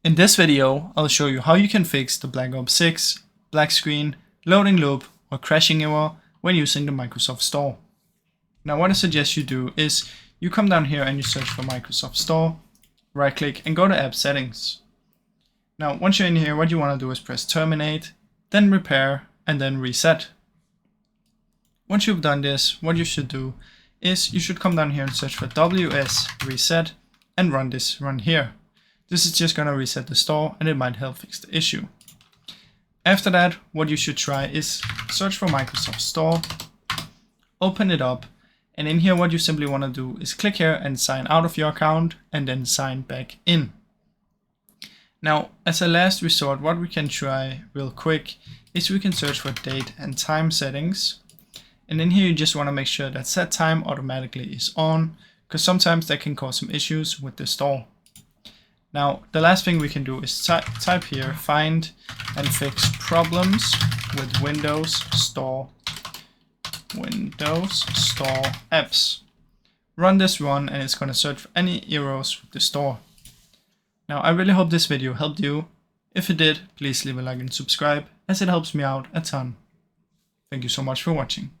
In this video, I'll show you how you can fix the Black Ops 6, black screen, loading loop, or crashing error when using the Microsoft Store. Now what I suggest you do is you come down here and you search for Microsoft Store, right click and go to App Settings. Now once you're in here, what you want to do is press Terminate, then Repair, and then Reset. Once you've done this, what you should do is you should come down here and search for WS Reset and run here. This is just going to reset the store and it might help fix the issue. After that, what you should try is search for Microsoft Store, open it up, and in here what you simply want to do is click here and sign out of your account and then sign back in. Now, as a last resort, what we can try real quick is we can search for date and time settings. And in here you just want to make sure that set time automatically is on, because sometimes that can cause some issues with the store. Now, the last thing we can do is type here, find and fix problems with Windows Store apps. Run this and it's going to search for any errors with the store. Now, I really hope this video helped you. If it did, please leave a like and subscribe, as it helps me out a ton. Thank you so much for watching.